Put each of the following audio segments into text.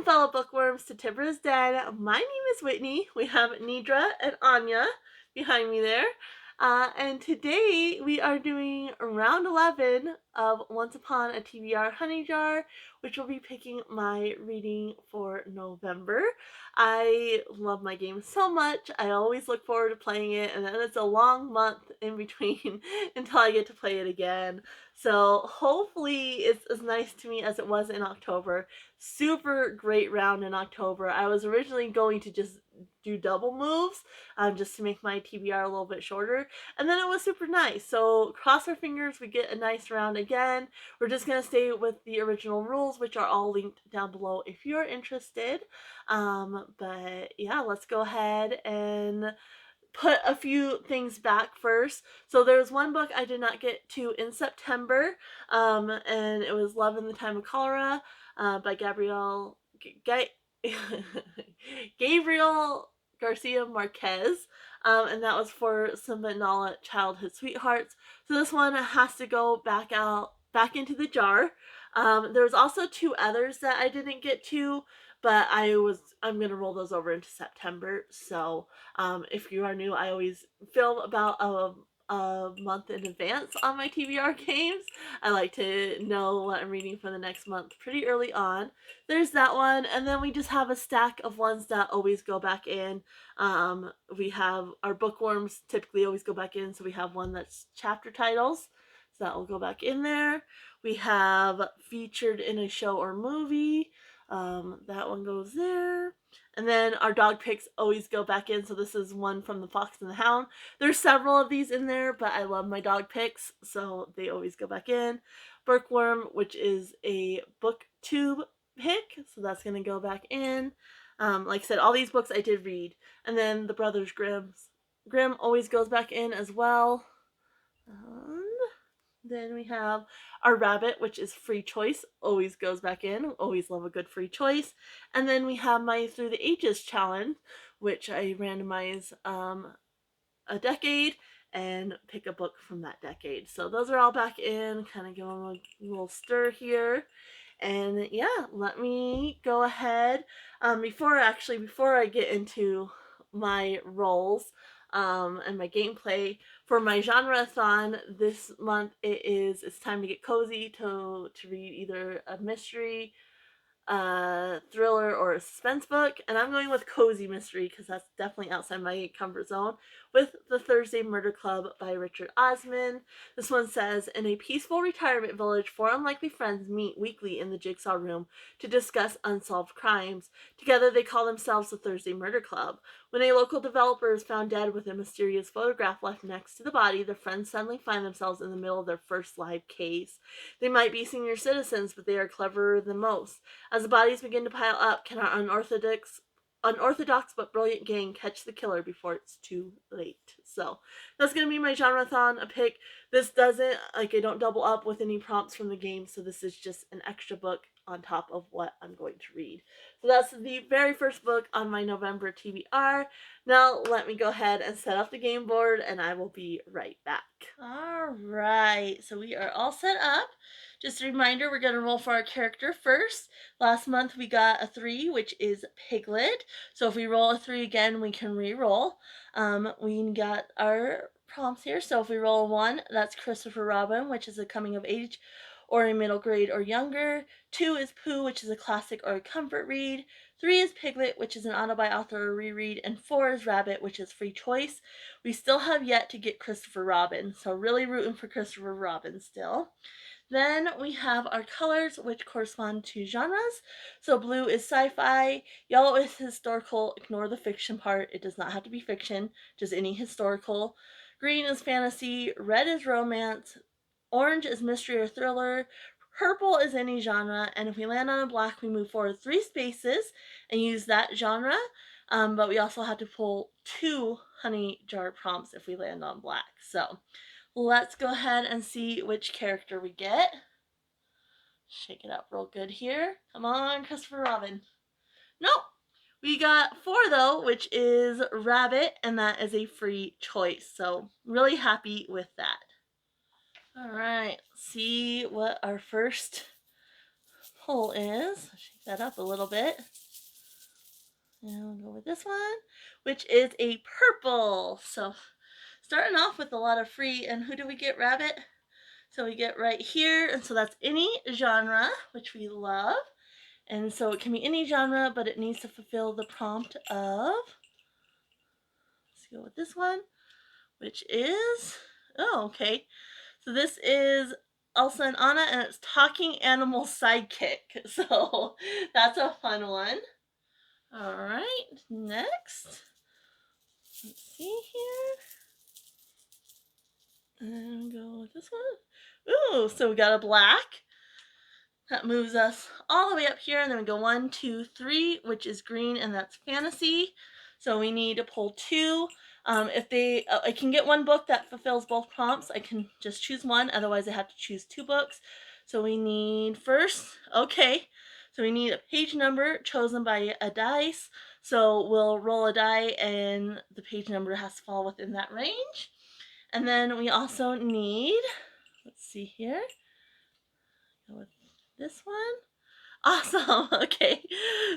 fellow bookworms to TBR's Den. My name is Whitney. We have Nidra and Anya behind me there. And today we are doing round 11 of Once Upon a TBR Hunny Jar, which will be picking my reading for November. I love my game so much. I always look forward to playing it, and then it's a long month in between until I get to play it again. So hopefully it's as nice to me as it was in October. Super great round in October. I was originally going to just do double moves just to make my TBR a little bit shorter, and then it was super nice. So cross our fingers we get a nice round again. We're just going to stay with the original rules, which are all linked down below if you're interested. But yeah, let's go ahead and put a few things back first. So there was one book I did not get to in September, and it was Love in the Time of Cholera by Gabriel Garcia Marquez, and that was for Simba and Nala Childhood Sweethearts. So this one has to go back into the jar. There was also two others that I didn't get to, but I'm gonna roll those over into September. So if you are new, I always film about a month in advance on my TBR games. I like to know what I'm reading for the next month pretty early on. There's that one, and then we just have a stack of ones that always go back in. We have our bookworms typically always go back in, so we have one that's chapter titles, so that will go back in there. We have featured in a show or movie. That one goes there. And then our dog picks always go back in. So this is one from The Fox and the Hound. There's several of these in there, but I love my dog picks, so they always go back in. Bookworm, which is a booktube pick, so that's going to go back in. Like I said, all these books I did read. And then the Brothers Grimm always goes back in as well. Then we have our rabbit, which is free choice, always goes back in. Always love a good free choice. And then we have my Through the Ages challenge, which I randomize a decade and pick a book from that decade. So those are all back in, kind of give them a little stir here. And yeah, let me go ahead. Before I get into my rolls and my gameplay, for my genre-a-thon this month, it's time to get cozy to read either a mystery, thriller, or a suspense book, and I'm going with cozy mystery because that's definitely outside my comfort zone, with The Thursday Murder Club by Richard Osman. This one says, in a peaceful retirement village, four unlikely friends meet weekly in the Jigsaw room to discuss unsolved crimes. Together they call themselves the Thursday Murder Club. When a local developer is found dead with a mysterious photograph left next to the body, the friends suddenly find themselves in the middle of their first live case. They might be senior citizens, but they are cleverer than most. As the bodies begin to pile up, can our unorthodox but brilliant gang catch the killer before it's too late? So that's going to be my genre-a-thon, a pick. This doesn't, I don't double up with any prompts from the game, so this is just an extra book on top of what I'm going to read. So that's the very first book on my November TBR. Now let me go ahead and set up the game board, and I will be right back. Alright, so we are all set up. Just a reminder, we're going to roll for our character first. Last month we got a 3, which is Piglet. So if we roll a 3 again, we can re-roll. We got our prompts here. So if we roll a 1, that's Christopher Robin, which is a coming of age or a middle grade or younger. 2 is Pooh, which is a classic or a comfort read. 3 is Piglet, which is an autobiography or a reread. And 4 is Rabbit, which is free choice. We still have yet to get Christopher Robin, so really rooting for Christopher Robin still. Then we have our colors, which correspond to genres. So blue is sci-fi, yellow is historical, ignore the fiction part, it does not have to be fiction, just any historical. Green is fantasy, red is romance, orange is mystery or thriller, purple is any genre, and if we land on a black, we move forward 3 spaces and use that genre. But we also have to pull 2 Hunny Jar prompts if we land on black. So let's go ahead and see which character we get. Shake it up real good here. Come on, Christopher Robin. Nope. We got 4 though, which is Rabbit, and that is a free choice. So really happy with that. Alright, see what our first pull is. I'll shake that up a little bit. And we'll go with this one, which is a purple. So starting off with a lot of free, and who do we get, Rabbit? So we get right here, and so that's any genre, which we love. And so it can be any genre, but it needs to fulfill the prompt of, let's go with this one, which is, oh, okay. So this is Elsa and Anna, and it's Talking Animal Sidekick. So that's a fun one. All right, next. Let's see here. And go with this one. Ooh, so we got a black. That moves us all the way up here, and then we go 1, 2, 3, which is green, and that's fantasy. So we need to pull 2. If I can get one book that fulfills both prompts, I can just choose one. Otherwise, I have to choose 2 books. So we need first, okay. So we need a page number chosen by a dice. So we'll roll a die, and the page number has to fall within that range. And then we also need, let's see here. Go with this one. Awesome. Okay.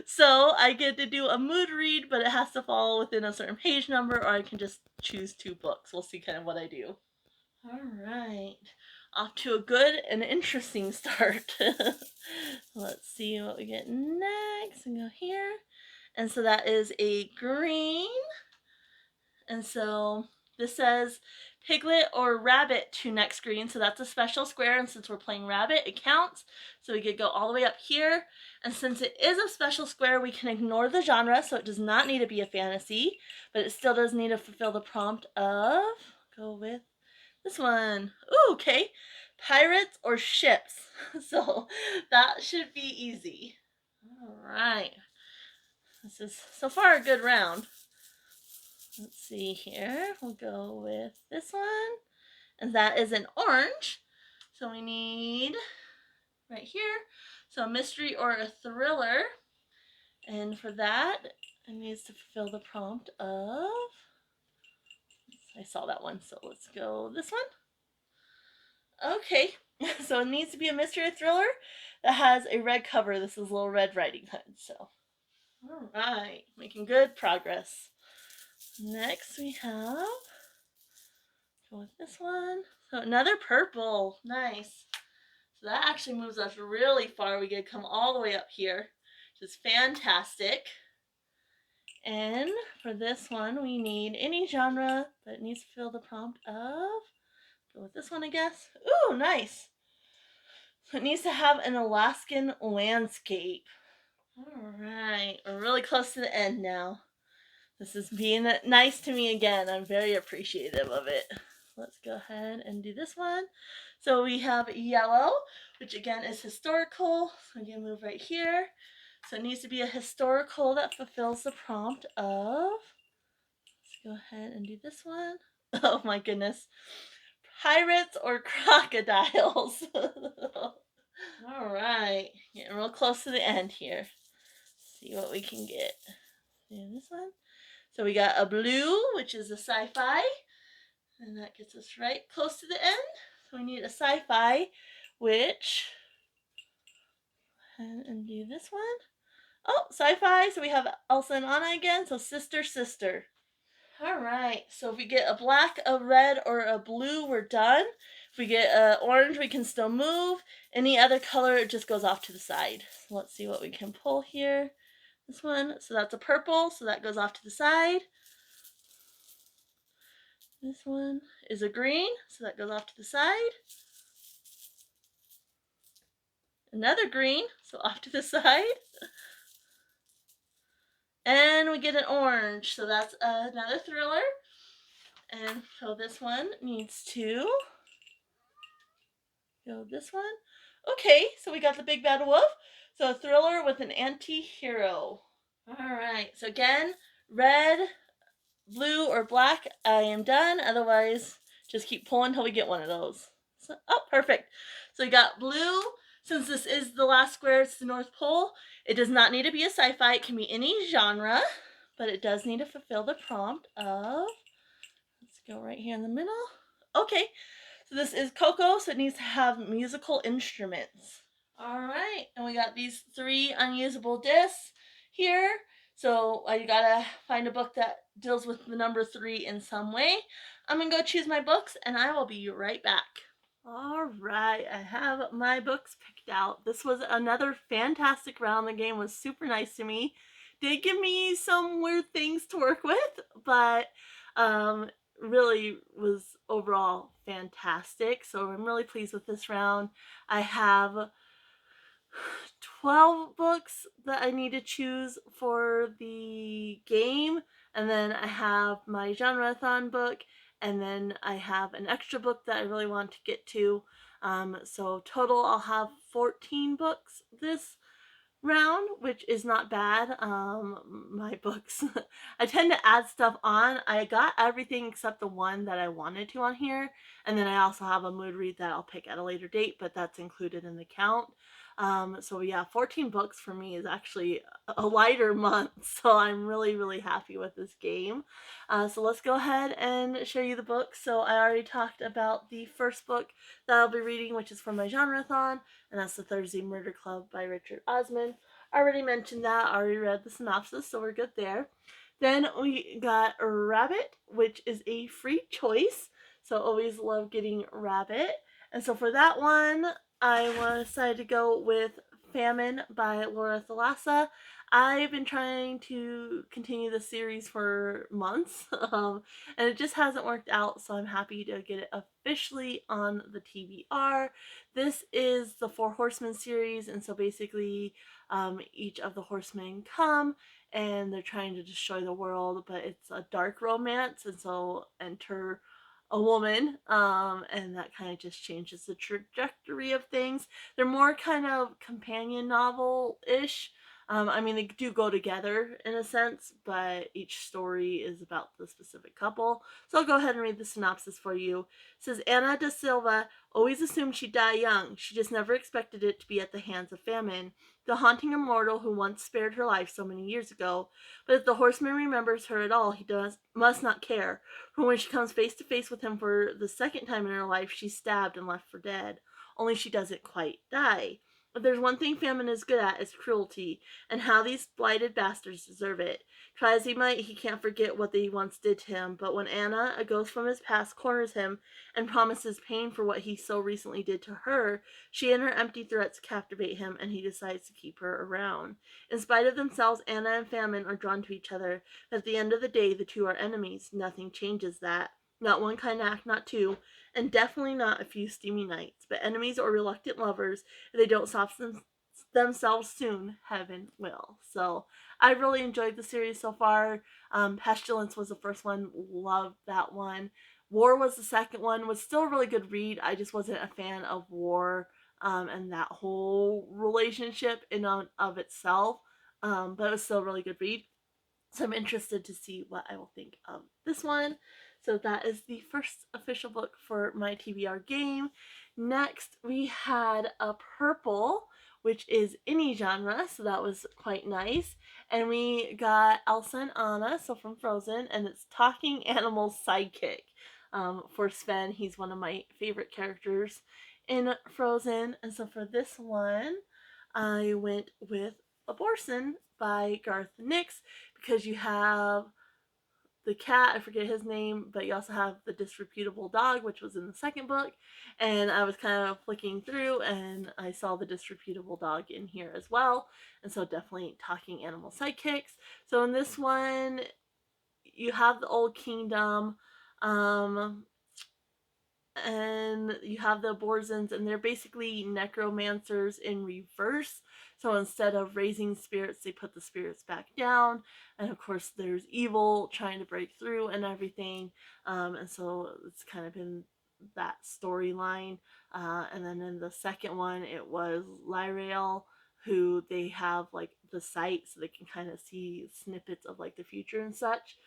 So I get to do a mood read, but it has to fall within a certain page number, or I can just choose 2 books. We'll see kind of what I do. All right. Off to a good and interesting start. Let's see what we get next. And go here. And so that is a green. And so this says Piglet or Rabbit to next green, so that's a special square, and since we're playing Rabbit, it counts. So we could go all the way up here, and since it is a special square, we can ignore the genre, so it does not need to be a fantasy, but it still does need to fulfill the prompt of, go with this one. Ooh, okay. Pirates or ships. So that should be easy. All right. This is so far a good round. Let's see here. We'll go with this one. And that is an orange. So we need right here. So a mystery or a thriller. And for that, it needs to fulfill the prompt of, I saw that one, so let's go this one. Okay, so it needs to be a mystery or thriller that has a red cover. This is Little Red Riding Hood. So, all right, making good progress. Next we have, go with this one. So another purple, nice. So that actually moves us really far. We get to come all the way up here, which is fantastic. And for this one, we need any genre, but it needs to fill the prompt of, go with this one, I guess. Ooh, nice. So it needs to have an Alaskan landscape. All right, we're really close to the end now. This is being nice to me again. I'm very appreciative of it. Let's go ahead and do this one. So we have yellow, which again is historical. So I'm going to move right here. So it needs to be a historical that fulfills the prompt of, let's go ahead and do this one. Oh my goodness. Pirates or crocodiles. All right, getting real close to the end here. Let's see what we can get. Do this one. So we got a blue, which is a sci-fi, and that gets us right close to the end. So we need a sci-fi, which, and do this one. Oh, sci-fi, so we have Elsa and Anna again, so sister, sister. All right, so if we get a black, a red, or a blue, we're done. If we get an orange, we can still move. Any other color, it just goes off to the side. So let's see what we can pull here. This one, so that's a purple, so that goes off to the side. This one is a green, so that goes off to the side. Another green, so off to the side. And we get an orange, so that's another thriller. And so this one needs to go this one. Okay, so we got the big bad wolf. So a thriller with an anti-hero. All right, so again, red, blue, or black, I am done. Otherwise, just keep pulling until we get one of those. So, oh, perfect. So we got blue. Since this is the last square, it's the North Pole. It does not need to be a sci-fi. It can be any genre, but it does need to fulfill the prompt of, let's go right here in the middle. Okay, so this is Coco, so it needs to have musical instruments. Alright, and we got these 3 unusable discs here. So you gotta find a book that deals with the number 3 in some way. I'm gonna go choose my books and I will be right back. Alright, I have my books picked out. This was another fantastic round. The game was super nice to me. Did give me some weird things to work with, but really was overall fantastic. So I'm really pleased with this round. I have 12 books that I need to choose for the game, and then I have my Genre-a-thon book, and then I have an extra book that I really want to get to. So total I'll have 14 books this round, which is not bad. My books, I tend to add stuff on. I got everything except the one that I wanted to on here, and then I also have a mood read that I'll pick at a later date, but that's included in the count. So yeah, 14 books for me is actually a lighter month, so I'm really, really happy with this game. So let's go ahead and show you the books. So I already talked about the first book that I'll be reading, which is from my Genre-a-thon, and that's The Thursday Murder Club by Richard Osman. I already mentioned that, I already read the synopsis, so we're good there. Then we got Rabbit, which is a free choice, so always love getting Rabbit. And so for that one, I decided to go with Famine by Laura Thalassa. I've been trying to continue the series for months, and it just hasn't worked out, so I'm happy to get it officially on the TBR. This is the Four Horsemen series, and so basically each of the horsemen come and they're trying to destroy the world, but it's a dark romance, and so enter a woman, and that kind of just changes the trajectory of things. They're more kind of companion novel-ish. I mean, they do go together in a sense, but each story is about the specific couple. So I'll go ahead and read the synopsis for you. It says, Anna da Silva always assumed she'd die young. She just never expected it to be at the hands of famine, the haunting immortal who once spared her life so many years ago. But if the horseman remembers her at all, he must not care. For when she comes face to face with him for the second time in her life, she's stabbed and left for dead. Only she doesn't quite die. If there's one thing Famine is good at, it's cruelty, and how these blighted bastards deserve it. Try as he might, he can't forget what they once did to him, but when Anna, a ghost from his past, corners him and promises pain for what he so recently did to her, she and her empty threats captivate him, and he decides to keep her around. In spite of themselves, Anna and Famine are drawn to each other, but at the end of the day, the two are enemies. Nothing changes that. Not one kind act, not two, and definitely not a few steamy nights, but enemies or reluctant lovers, if they don't soften themselves soon, heaven will. So I really enjoyed the series so far. Pestilence was the first one, loved that one. War was the second one, was still a really good read. I just wasn't a fan of War and that whole relationship in and of itself, but it was still a really good read. So I'm interested to see what I will think of this one. So that is the first official book for my TBR game. Next, we had a purple, which is any genre, so that was quite nice. And we got Elsa and Anna, so from Frozen, and it's Talking Animal Sidekick. For Sven, he's one of my favorite characters in Frozen. And so for this one, I went with Abhorsen by Garth Nix, because you have the cat, I forget his name, but you also have the disreputable dog, which was in the second book. And I was kind of flicking through and I saw the disreputable dog in here as well. And so definitely talking animal sidekicks. So in this one, you have the old kingdom. And you have the Abhorsens, and they're basically necromancers in reverse. So instead of raising spirits, they put the spirits back down. And of course, there's evil trying to break through and everything. And so it's kind of been that storyline. And then in the second one, it was Lyrael, who they have like the sight, so they can kind of see snippets of like the future and such.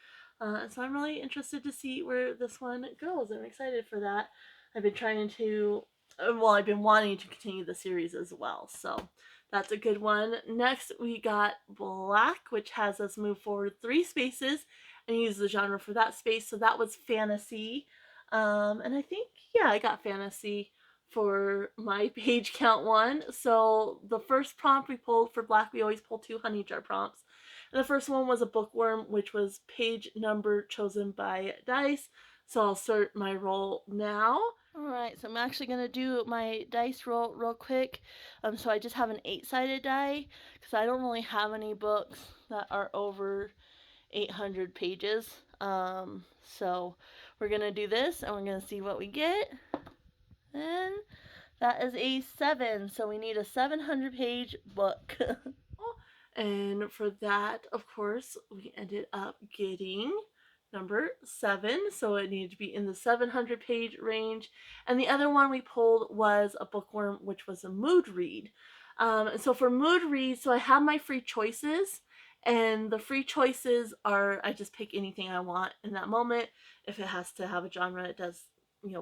So I'm really interested to see where this one goes. I'm excited for that. I've been trying to, I've been wanting to continue the series as well. So that's a good one. Next, we got Black, which has us move forward 3 spaces and use the genre for that space. So that was fantasy. And I think, yeah, I got fantasy for my page count one. So the first prompt we pulled for Black, we always pull 2 Hunny Jar prompts. And the first one was a bookworm, which was page number chosen by dice. So I'll start my roll now. Alright, so I'm actually going to do my dice roll real quick. So I just have an 8-sided die, because I don't really have any books that are over 800 pages. So we're going to do this, and we're going to see what we get. And that is a 7, so we need a 700-page book. And for that, of course, we ended up getting number 7, so it needed to be in the 700-page range. And the other one we pulled was a bookworm, which was a mood read. So for mood reads, so I have my free choices, and the free choices are, I just pick anything I want in that moment. If it has to have a genre, it does,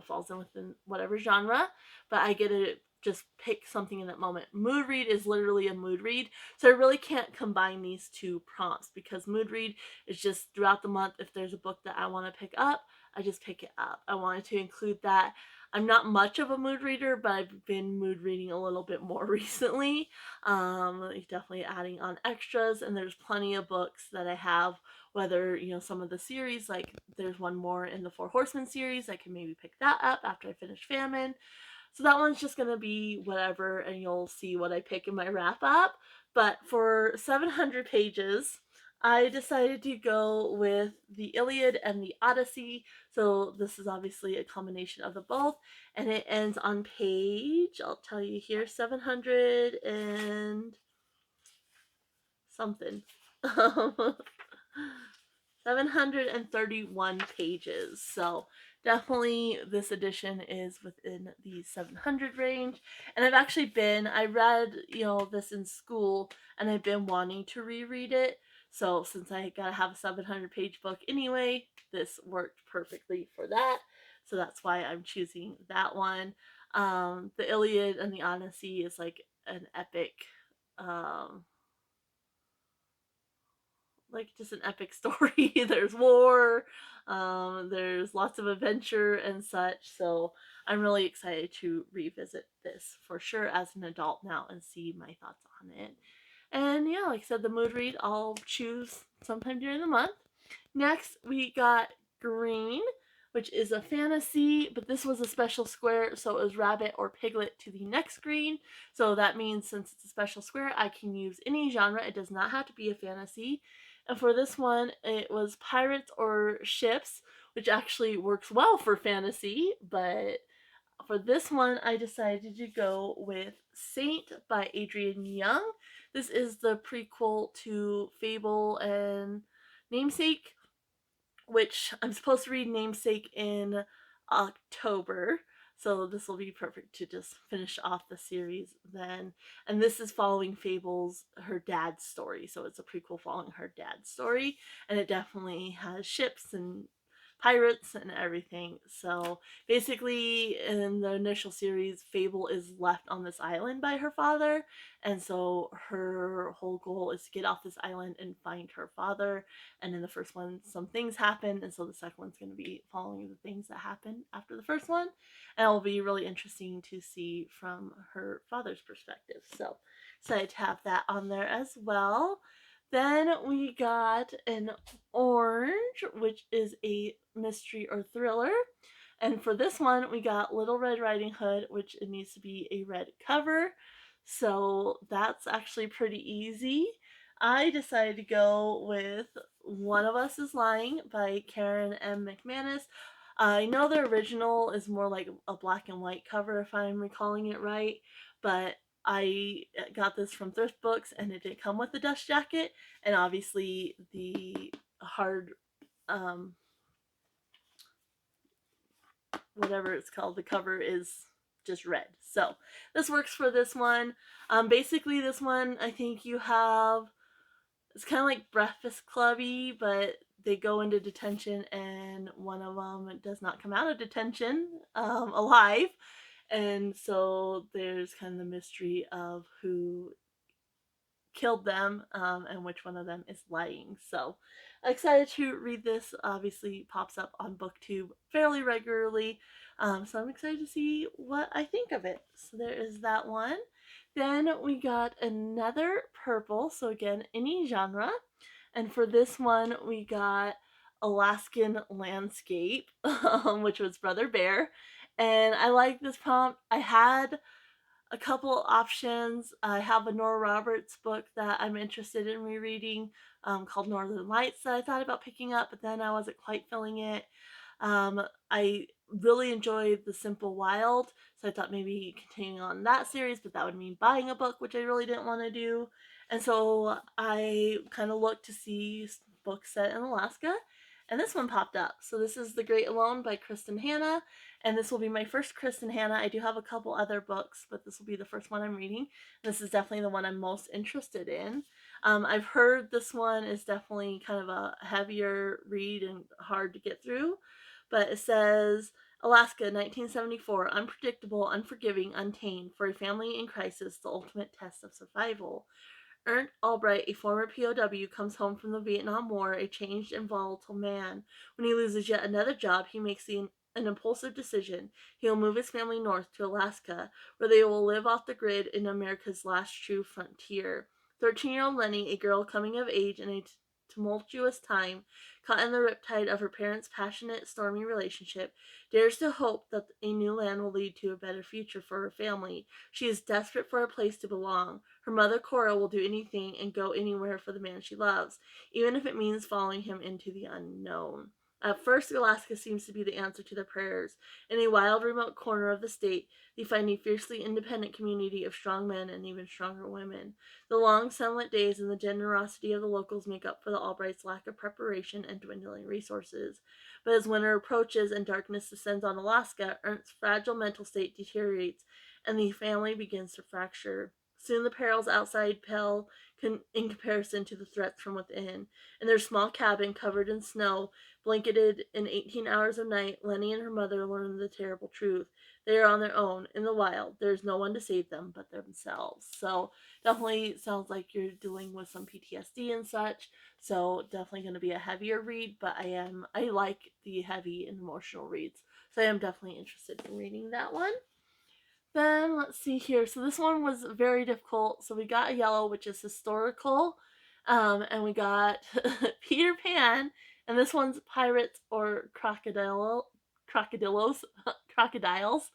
falls in within whatever genre, but I get to just pick something in that moment. Mood read is literally a mood read, so I really can't combine these 2 prompts, because mood read is just throughout the month. If there's a book that I want to pick up, I just pick it up. I wanted to include that. I'm not much of a mood reader, but I've been mood reading a little bit more recently. Definitely adding on extras, and there's plenty of books that I have, whether, some of the series, like there's one more in the 4 Horsemen series, I can maybe pick that up after I finish Famine. So that one's just going to be whatever, and you'll see what I pick in my wrap up. But for 700 pages, I decided to go with the Iliad and the Odyssey. So this is obviously a combination of the both, and it ends on page, I'll tell you here, 700 and something. 731 pages. So definitely this edition is within the 700 range. And I read, this in school, and I've been wanting to reread it. So since I gotta have a 700-page book anyway, this worked perfectly for that. So that's why I'm choosing that one. The Iliad and the Odyssey is like an epic, just an epic story. There's war, there's lots of adventure and such, so I'm really excited to revisit this for sure as an adult now and see my thoughts on it. And yeah, like I said, the mood read I'll choose sometime during the month. Next, we got Green, which is a fantasy, but this was a special square, so it was rabbit or piglet to the next green. So that means since it's a special square, I can use any genre. It does not have to be a fantasy. And for this one, it was pirates or ships, which actually works well for fantasy, but for this one, I decided to go with Saint by Adrienne Young. This is the prequel to Fable and Namesake, which I'm supposed to read Namesake in October. So this will be perfect to just finish off the series then. And this is following Fable's, her dad's story. So it's a prequel following her dad's story. And it definitely has ships and pirates and everything. So basically, in the initial series, Fable is left on this island by her father, and so her whole goal is to get off this island and find her father. And in the first one, some things happen, and so the second one's going to be following the things that happen after the first one, and it will be really interesting to see from her father's perspective. So excited to have that on there as well. Then we got an Orange, which is a mystery or thriller. And for this one, we got Little Red Riding Hood, which it needs to be a red cover. So that's actually pretty easy. I decided to go with One of Us is Lying by Karen M. McManus. I know the original is more like a black and white cover, if I'm recalling it right, but I got this from Thrift Books, and it did come with the dust jacket, and obviously the hard, whatever it's called, the cover is just red. So this works for this one. Basically this one, I think you have, it's kind of like Breakfast Clubby, but they go into detention, and one of them does not come out of detention alive. And so there's kind of the mystery of who killed them, and which one of them is lying. So excited to read this. Obviously pops up on booktube fairly regularly, so I'm excited to see what I think of it. So there is that one. Then we got another purple, so again any genre, and for this one we got Alaskan Landscape, which was Brother Bear. And I like this prompt. I had a couple options. I have a Nora Roberts book that I'm interested in rereading, called Northern Lights, that I thought about picking up, but then I wasn't quite feeling it. I really enjoyed The Simple Wild, so I thought maybe continuing on that series, but that would mean buying a book, which I really didn't want to do. And so I kind of looked to see books set in Alaska, and this one popped up. So this is The Great Alone by Kristin Hannah, and this will be my first Kristin Hannah. I do have a couple other books, but this will be the first one I'm reading. This is definitely the one I'm most interested in. I've heard this one is definitely kind of a heavier read and hard to get through, but it says Alaska, 1974, unpredictable, unforgiving, untamed, for a family in crisis, the ultimate test of survival. Ernst Albright, a former POW, comes home from the Vietnam War a changed and volatile man. When he loses yet another job, he makes an impulsive decision. He will move his family north to Alaska, where they will live off the grid in America's last true frontier. 13-year-old Lenny, a girl coming of age in a tumultuous time, caught in the riptide of her parents' passionate, stormy relationship, dares to hope that a new land will lead to a better future for her family. She is desperate for a place to belong. Her mother, Cora, will do anything and go anywhere for the man she loves, even if it means following him into the unknown. At first, Alaska seems to be the answer to their prayers. In a wild, remote corner of the state, they find a fiercely independent community of strong men and even stronger women. The long, sunlit days and the generosity of the locals make up for the Albrights' lack of preparation and dwindling resources. But as winter approaches and darkness descends on Alaska, Ernst's fragile mental state deteriorates, and the family begins to fracture. Soon the perils outside pale in comparison to the threats from within. In their small cabin, covered in snow, blanketed in 18 hours of night, Lenny and her mother learn the terrible truth. They are on their own, in the wild. There's no one to save them but themselves. So definitely sounds like you're dealing with some PTSD and such. So definitely going to be a heavier read, but I like the heavy and emotional reads. So I am definitely interested in reading that one. Then let's see here. So this one was very difficult. So we got a yellow, which is historical, and we got Peter Pan, and this one's pirates or crocodilos, crocodiles.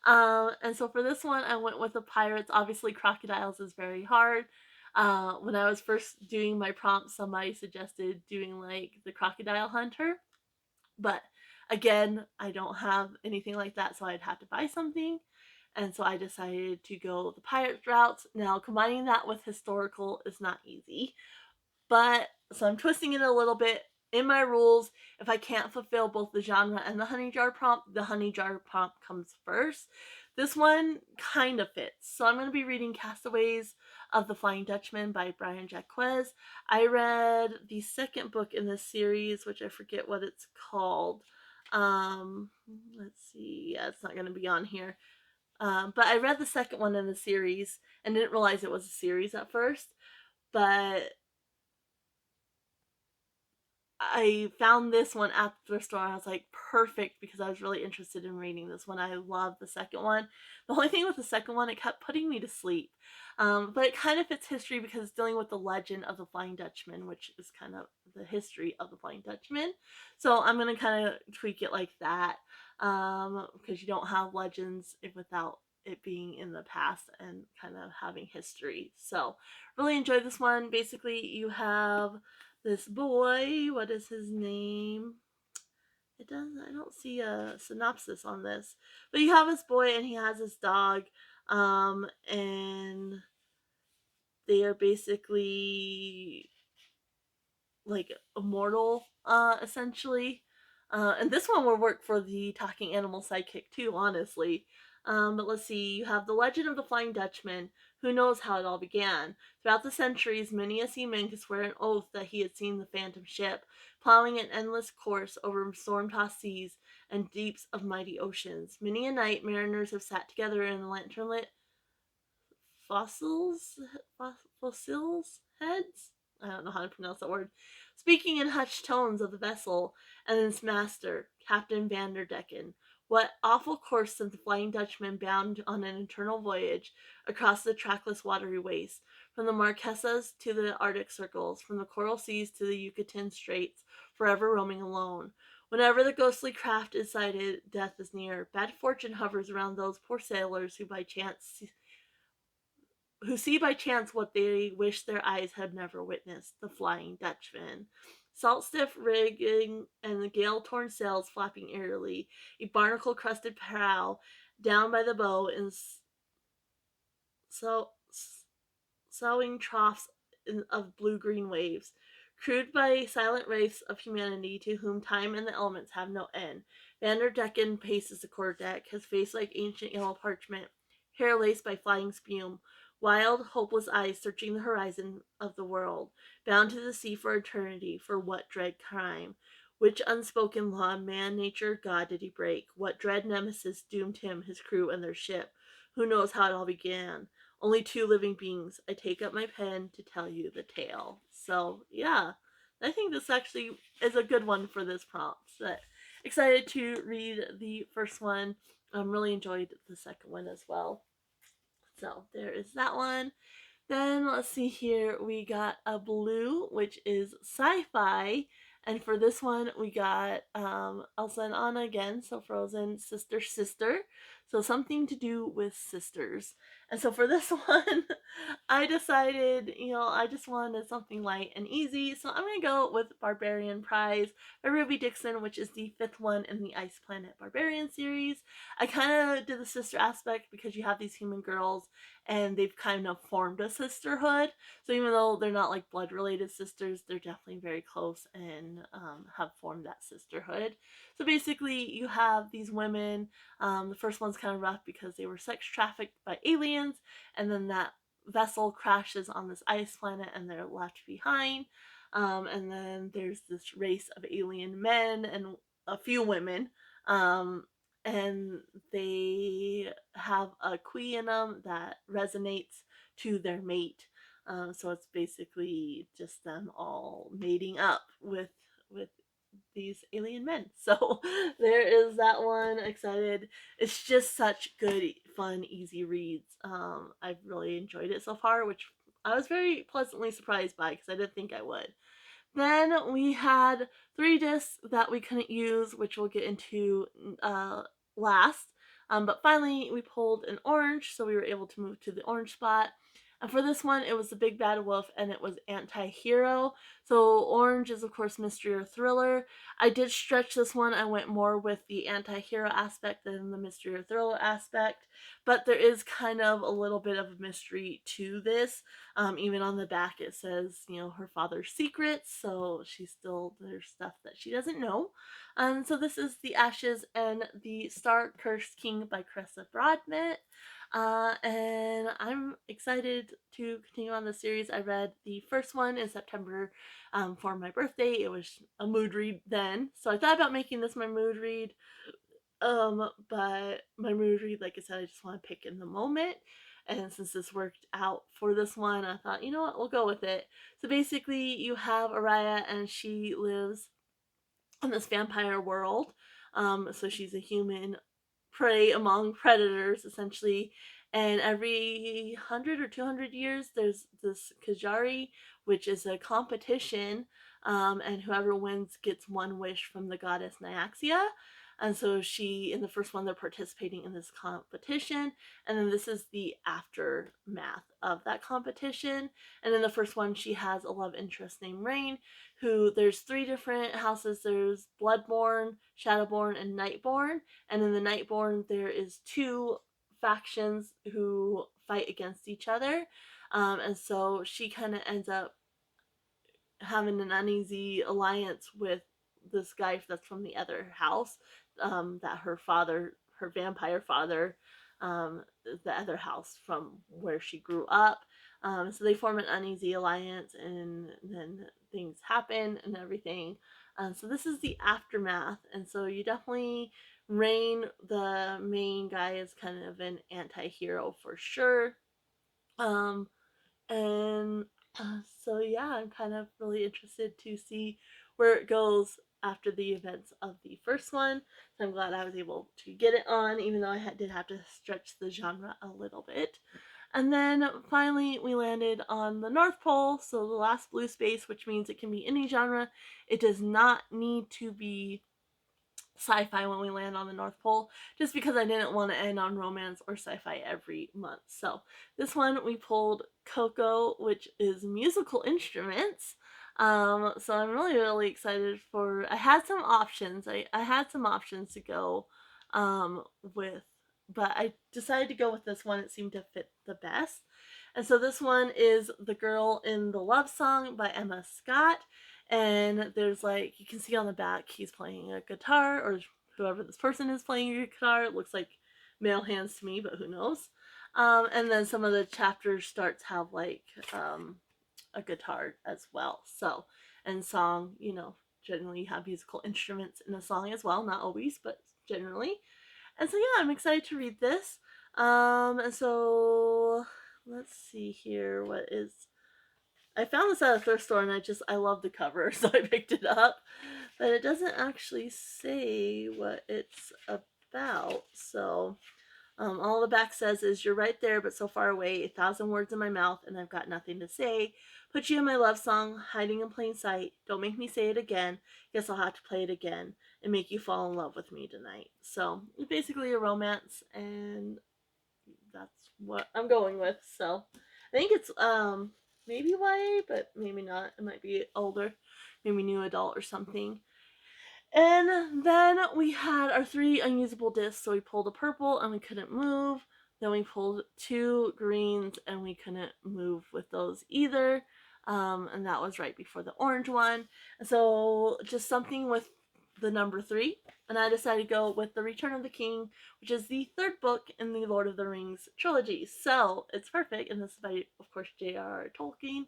And so for this one, I went with the pirates. Obviously, crocodiles is very hard. When I was first doing my prompts, somebody suggested doing like the crocodile hunter, but again, I don't have anything like that, so I'd have to buy something. And so I decided to go the pirate route. Now, combining that with historical is not easy, but so I'm twisting it a little bit. In my rules, if I can't fulfill both the genre and the honey jar prompt, the honey jar prompt comes first. This one kind of fits. So I'm going to be reading Castaways of the Flying Dutchman by Brian Jacques. I read the second book in this series, which I forget what it's called. Let's see. Yeah, it's not going to be on here. But I read the second one in the series and didn't realize it was a series at first. But I found this one at the thrift store and I was like, perfect, because I was really interested in reading this one. I love the second one. The only thing with the second one, it kept putting me to sleep. But it kind of fits history because it's dealing with the legend of the Flying Dutchman, which is kind of the history of the Flying Dutchman. So I'm going to kind of tweak it like that, because you don't have legends without it being in the past and kind of having history. So really enjoyed this one. Basically, you have this boy, what is his name? I don't see a synopsis on this. But you have this boy and he has his dog, and they are basically like immortal, essentially. And this one will work for the talking animal sidekick too, honestly. But let's see, you have the legend of the Flying Dutchman. Who knows how it all began? Throughout the centuries, many a seaman could swear an oath that he had seen the phantom ship, plowing an endless course over storm-tossed seas and deeps of mighty oceans. Many a night, mariners have sat together in the lantern-lit fossils heads. I don't know how to pronounce that word. Speaking in hushed tones of the vessel and its master, Captain Vanderdecken. What awful course sent the Flying Dutchman bound on an eternal voyage across the trackless watery waste, from the Marquesas to the Arctic circles, from the coral seas to the Yucatan straits, forever roaming alone. Whenever the ghostly craft is sighted, death is near. Bad fortune hovers around those poor sailors who see by chance what they wish their eyes had never witnessed, the Flying Dutchman. Salt stiff rigging and the gale torn sails flapping eerily, a barnacle crusted prow down by the bow in so soughing troughs of blue green waves, crewed by silent wraiths of humanity to whom time and the elements have no end. Vanderdecken paces the quarterdeck, his face like ancient yellow parchment, hair laced by flying spume, wild, hopeless eyes searching the horizon of the world, bound to the sea for eternity. For what dread crime? Which unspoken law, man, nature, God, did he break? What dread nemesis doomed him, his crew, and their ship? Who knows how it all began? Only two living beings. I take up my pen to tell you the tale. So, yeah, I think this actually is a good one for this prompt. So, excited to read the first one. Really enjoyed the second one as well. So, there is that one. Then let's see here, we got a blue, which is sci-fi, and for this one we got Elsa and Anna again, so Frozen, sister, so something to do with sisters. And so for this one, I decided, I just wanted something light and easy, so I'm gonna go with Barbarian Prize by Ruby Dixon, which is the fifth one in the Ice Planet Barbarian series. I kind of did the sister aspect because you have these human girls and they've kind of formed a sisterhood. So even though they're not like blood related sisters, they're definitely very close and have formed that sisterhood. So basically, you have these women. The first one's kind of rough because they were sex trafficked by aliens, and then that vessel crashes on this ice planet and they're left behind. And then there's this race of alien men and a few women. And they have a key in them that resonates to their mate. So it's basically just them all mating up with these alien men. So there is that one. Excited. It's just such good, fun, easy reads. I've really enjoyed it so far, which I was very pleasantly surprised by because I didn't think I would. Then we had 3 discs that we couldn't use, which we'll get into last. But finally, we pulled an orange, so we were able to move to the orange spot. And for this one, it was the Big Bad Wolf, and it was anti-hero. So orange is, of course, mystery or thriller. I did stretch this one. I went more with the anti-hero aspect than the mystery or thriller aspect. But there is kind of a little bit of a mystery to this. Even on the back, it says, her father's secrets. So there's stuff that she doesn't know. So this is The Ashes and the Star-Cursed King by Carissa Broadbent. And I'm excited to continue on the series. I read the first one in September for my birthday. It was a mood read then. So I thought about making this my mood read. But my mood read, like I said, I just want to pick in the moment. And since this worked out for this one, I thought, you know what, we'll go with it. So basically, you have Araya, and she lives in this vampire world. So she's a human prey among predators, essentially. And every 100 or 200 years, there's this Kajari, which is a competition, and whoever wins gets one wish from the goddess Nyaxia. And so in the first one, they're participating in this competition. And then this is the aftermath of that competition. And in the first one, she has a love interest named Rain, who there's 3 different houses. There's Bloodborne, Shadowborn, and Nightborn. And in the Nightborn, there is 2 factions who fight against each other. And so she kind of ends up having an uneasy alliance with this guy that's from the other house, that her vampire father, the other house from where she grew up. So they form an uneasy alliance, and then things happen and everything. So this is the aftermath, and so you definitely Rain, the main guy, is kind of an anti-hero for sure. Um, and so yeah, I'm kind of really interested to see where it goes after the events of the first one. So I'm glad I was able to get it on, even though I did have to stretch the genre a little bit. And then finally, we landed on the North Pole, so the last blue space, which means it can be any genre. It does not need to be sci-fi when we land on the North Pole, just because I didn't want to end on romance or sci-fi every month. So this one we pulled Coco, which is musical instruments. So I'm really excited for. I had some options. I had some options to go with, but I decided to go with this one. It seemed to fit the best. And so this one is The Girl in the Love Song by Emma Scott. And there's like, you can see on the back, he's playing a guitar, or whoever this person is playing a guitar. It looks like male hands to me, but who knows. And then some of the chapters starts have like a guitar as well. So, and song, generally you have musical instruments in a song as well. Not always, but generally. And so yeah, I'm excited to read this. And so let's see here. What is I found this at a thrift store and I love the cover, so I picked it up. But it doesn't actually say what it's about. So all the back says is, "You're right there, but so far away, 1,000 words in my mouth, and I've got nothing to say. Put you in my love song, hiding in plain sight. Don't make me say it again. Guess I'll have to play it again and make you fall in love with me tonight." So it's basically a romance, and that's what I'm going with. So I think it's maybe YA, but maybe not. It might be older, maybe new adult or something. And then we had our 3 unusable discs. So we pulled a purple and we couldn't move. Then we pulled 2 greens and we couldn't move with those either. And that was right before the orange one. And so just something with the number 3. And I decided to go with The Return of the King, which is the 3rd book in the Lord of the Rings trilogy. So it's perfect. And this is by, of course, J.R.R. Tolkien.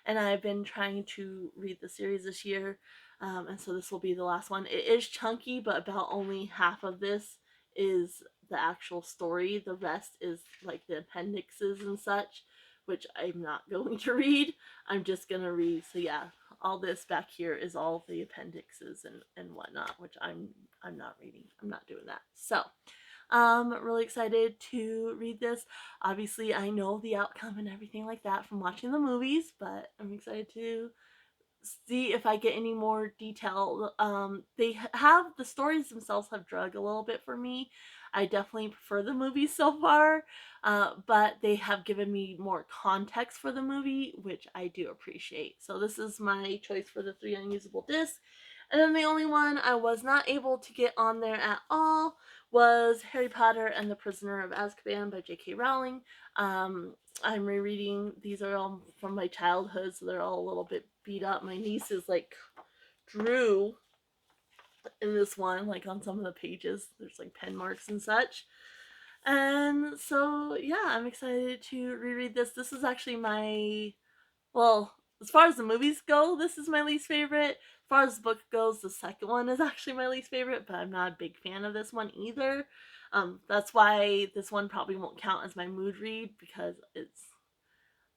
And I've been trying to read the series this year. And so this will be the last one. It is chunky, but about only half of this is the actual story. The rest is like the appendixes and such, which I'm not going to read. I'm just going to read. So yeah, all this back here is all the appendixes and whatnot, which I'm not reading. I'm not doing that. So really excited to read this. Obviously, I know the outcome and everything like that from watching the movies, but I'm excited to see if I get any more detail. They have the stories themselves have drug a little bit for me. I definitely prefer the movie so far, but they have given me more context for the movie, which I do appreciate. So this is my choice for the 3 unusable discs. And then the only one I was not able to get on there at all was Harry Potter and the Prisoner of Azkaban by J.K. Rowling. I'm rereading. These are all from my childhood, so they're all a little bit beat up. My niece is like drew in this one, like on some of the pages. There's like pen marks and such. And so yeah, I'm excited to reread this. This is actually my as far as the movies go, this is my least favorite. As far as the book goes, the second one is actually my least favorite, but I'm not a big fan of this one either. That's why this one probably won't count as my mood read, because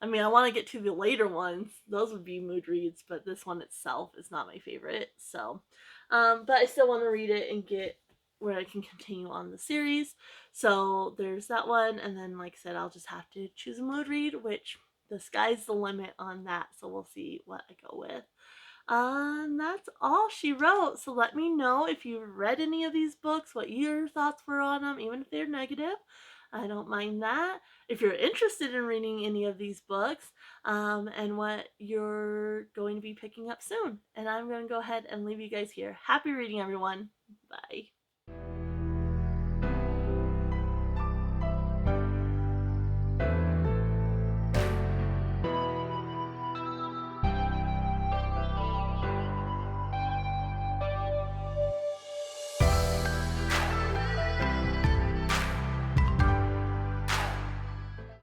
I want to get to the later ones. Those would be mood reads, but this one itself is not my favorite. So, but I still want to read it and get where I can continue on the series. So there's that one. And then, like I said, I'll just have to choose a mood read, which the sky's the limit on that. So we'll see what I go with. That's all she wrote. So let me know if you've read any of these books, what your thoughts were on them, even if they're negative. I don't mind that. If you're interested in reading any of these books, and what you're going to be picking up soon. And I'm going to go ahead and leave you guys here. Happy reading, everyone. Bye.